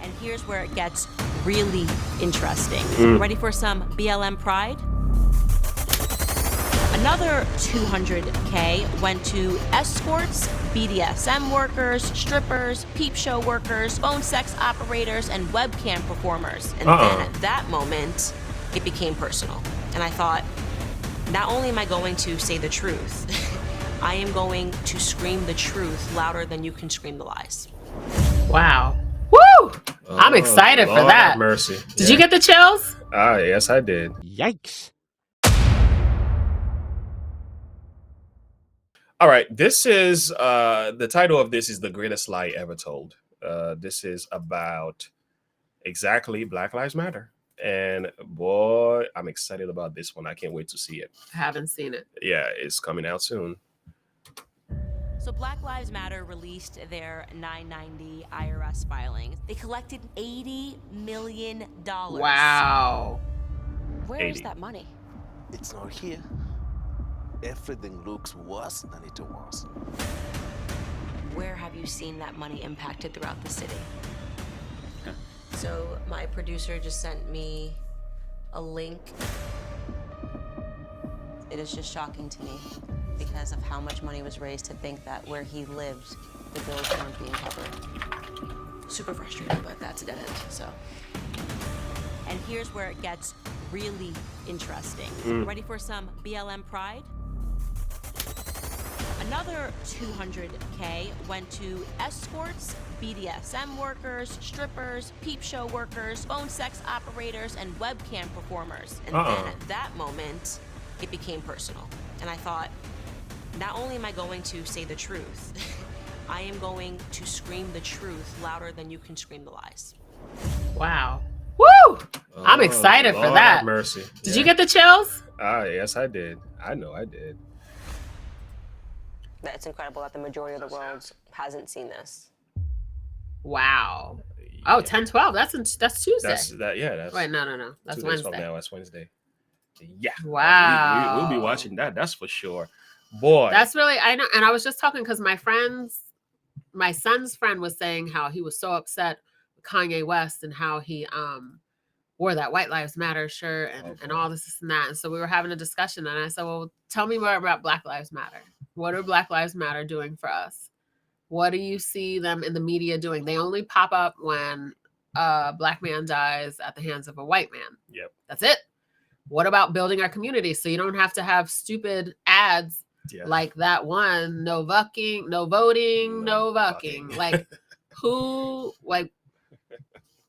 And here's where it gets really interesting. Ready for some BLM pride? Another $200K went to escorts, BDSM workers, strippers, peep show workers, phone sex operators, and webcam performers. And then at that moment, it became personal. And I thought, not only am I going to say the truth, I am going to scream the truth louder than you can scream the lies. Wow. Woo! I'm excited for that. Have mercy. Did you get the chills? Yes, I did. Yikes. All right. This is the title of this is The Greatest Lie Ever Told. This is about exactly Black Lives Matter. And boy, I'm excited about this one. I can't wait to see it. I haven't seen it. Yeah, it's coming out soon. So Black Lives Matter released their 990 IRS filings. They collected $80 million. Wow. Where is that money? It's not here. Everything looks worse than it was. Where have you seen that money impacted throughout the city? So my producer just sent me a link. It is just shocking to me because of how much money was raised to think that where he lived, the bills weren't being covered. Super frustrating, but that's a dead end, so. And here's where it gets really interesting. Ready for some BLM pride? Another $200K went to escorts, BDSM workers, strippers, peep show workers, phone sex operators, and webcam performers. And then at that moment, it became personal. And I thought, not only am I going to say the truth, I am going to scream the truth louder than you can scream the lies. Wow. Woo! I'm excited for Lord that. have mercy. Did you get the chills? Yes, I did. I know I did. It's incredible that the majority of the world hasn't seen this. Wow. Oh, 10/12. That's Tuesday. That's Wait, no. That's 2 days from Wednesday. now. That's Wednesday. Yeah. Wow. We'll be watching that. That's for sure. Boy. That's really, I know. And I was just talking because my son's friend was saying how he was so upset with Kanye West and how he wore that White Lives Matter shirt and all this and that. And so we were having a discussion and I said, well, tell me more about Black Lives Matter. What are Black Lives Matter doing for us? What do you see them in the media doing? They only pop up when a Black man dies at the hands of a white man. Yep. That's it. What about building our community so you don't have to have stupid ads like that one, no voting. Like who, like,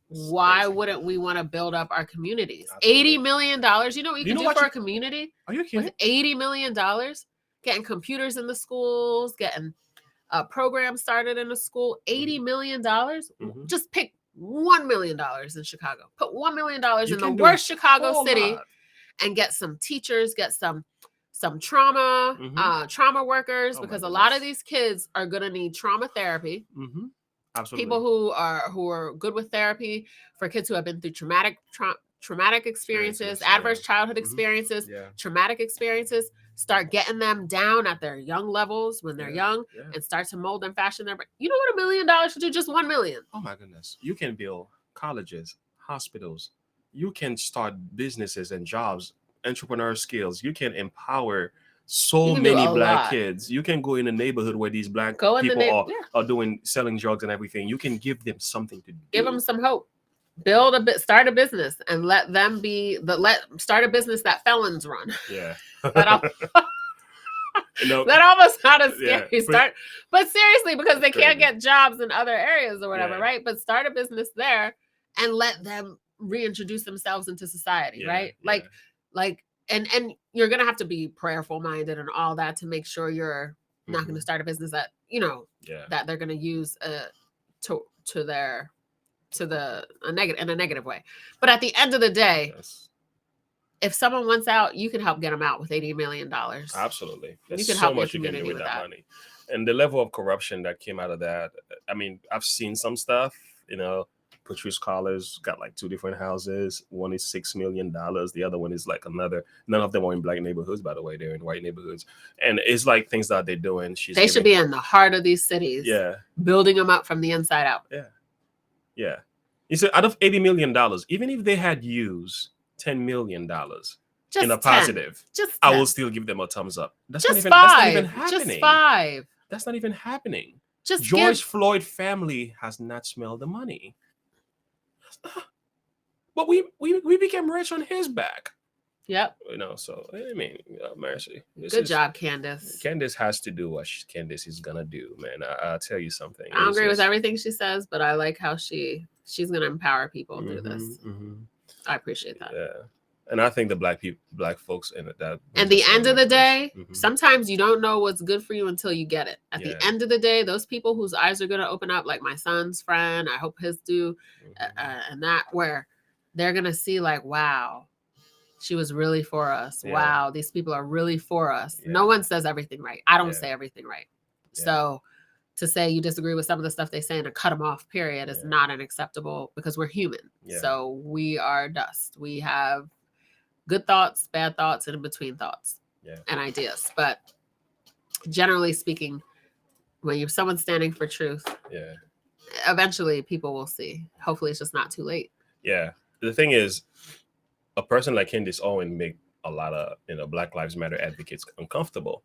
why wouldn't we want to build up our communities? $80 million. You know what you can do for a community? Are you kidding? With $80 million, getting computers in the schools, getting a program started in a school, $80 million. Just pick $1 million in Chicago. Put $1 million in the worst Chicago city and get some teachers, get some trauma workers, because a lot of these kids are going to need trauma therapy. Absolutely. People who are good with therapy for kids who have been through traumatic experiences, adverse childhood experiences, traumatic experiences. Start getting them down at their young levels when they're young and start to mold and fashion their brain. You know what $1 million should do? Just $1 million. Oh my goodness. You can build colleges, hospitals. You can start businesses and jobs, entrepreneur skills. You can empower so many Black kids. You can go in a neighborhood where these Black people are selling drugs and everything. You can give them something to do. Give them some hope. Start a business and let them start a business that felons run. Yeah. That almost not as scary. But seriously, because they can't get jobs in other areas or whatever, right? But start a business there and let them reintroduce themselves into society, right? Like, and you're gonna have to be prayerful minded and all that to make sure you're not going to start a business that that they're going to use in a negative way. But at the end of the day, if someone wants out, you can help get them out with $80 million. Absolutely. You There's can so help much your you can do community with with that that money. And the level of corruption that came out of that, I mean, I've seen some stuff, Patrice Collar's got like 2 different houses. One is $6 million. The other one is like another. None of them are in Black neighborhoods, by the way. They're in white neighborhoods. And it's like things that they're doing. They should be in the heart of these cities. Yeah. Building them up from the inside out. Yeah. Yeah. You said out of $80 million, even if they had used $10 million Just in a 10. positive, Just I 10. will still give them a thumbs up. That's Just not even 5. happening. Just 5. That's not even happening. Just George give. Floyd family has not smelled the money. But we became rich on his back. Yep. You know, so I mean, mercy. Good job, Candace. Candace has to do what Candace is gonna do, man. I'll tell you something. I don't agree with everything she says, but I like how she's gonna empower people through this. I appreciate that. Yeah, and I think the black folks in that. At the end of the day, sometimes you don't know what's good for you until you get it. At the end of the day, those people whose eyes are gonna open up, like my son's friend, I hope his do, and that where they're gonna see like, wow. She was really for us. Yeah. Wow, these people are really for us. Yeah. No one says everything right. I don't say everything right. Yeah. So to say you disagree with some of the stuff they say and to cut them off, period, is not unacceptable because we're human. Yeah. So we are dust. We have good thoughts, bad thoughts, and in between thoughts and ideas. But generally speaking, when you're someone standing for truth, eventually people will see. Hopefully it's just not too late. Yeah. The thing is, a person like Candace Owens make a lot of Black Lives Matter advocates uncomfortable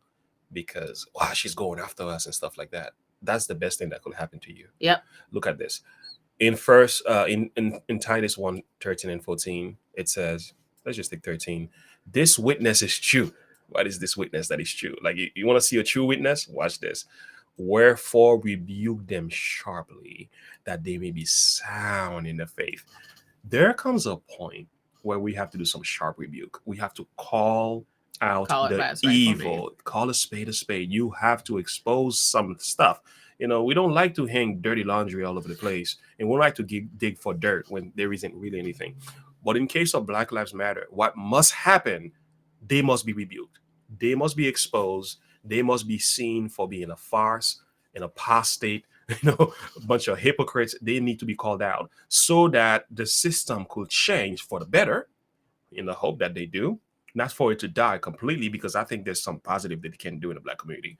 because wow, she's going after us and stuff like that. That's the best thing that could happen to you. Yep. Look at this. In Titus 1:13-14, it says, let's just take 13. This witness is true. What is this witness that is true? Like you want to see a true witness? Watch this. Wherefore rebuke them sharply, that they may be sound in the faith. There comes a point where we have to do some sharp rebuke. We have to call out the evil. Call a spade a spade. You have to expose some stuff. You know, we don't like to hang dirty laundry all over the place, and we don't like to dig for dirt when there isn't really anything. But in case of Black Lives Matter, what must happen, they must be rebuked. They must be exposed. They must be seen for being a farce, an apostate, a bunch of hypocrites. They need to be called out so that the system could change for the better, in the hope that they do, not for it to die completely, because I think there's some positive that they can do in the Black community.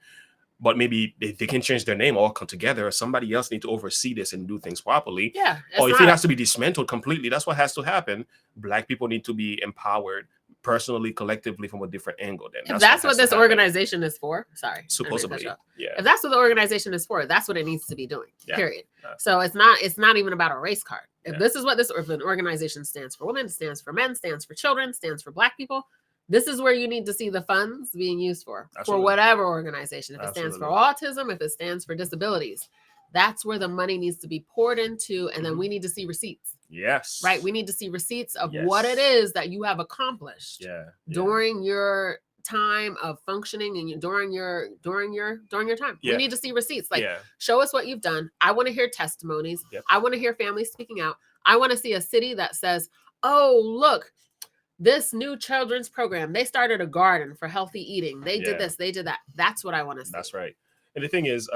But maybe they can change their name, all come together. Somebody else need to oversee this and do things properly. Yeah. Or if it has to be dismantled completely, that's what has to happen. Black people need to be empowered personally, collectively, from a different angle. Then if that's what this organization is for, supposedly, if that's what the organization is for, that's what it needs to be doing. Period. So it's not even about a race card. If this is what if an organization stands for women, stands for men, stands for children, stands for Black people, this is where you need to see the funds being used for whatever organization. If it stands for autism, if it stands for disabilities, that's where the money needs to be poured into, and then we need to see receipts. Yes. Right. We need to see receipts of what it is that you have accomplished during your time of functioning and during your time. We need to see receipts. Like, show us what you've done. I want to hear testimonies. I want to hear families speaking out. I want to see a city that says, oh, look, this new children's program, they started a garden for healthy eating. They did this, they did that. That's what I want to see. That's right. And the thing is,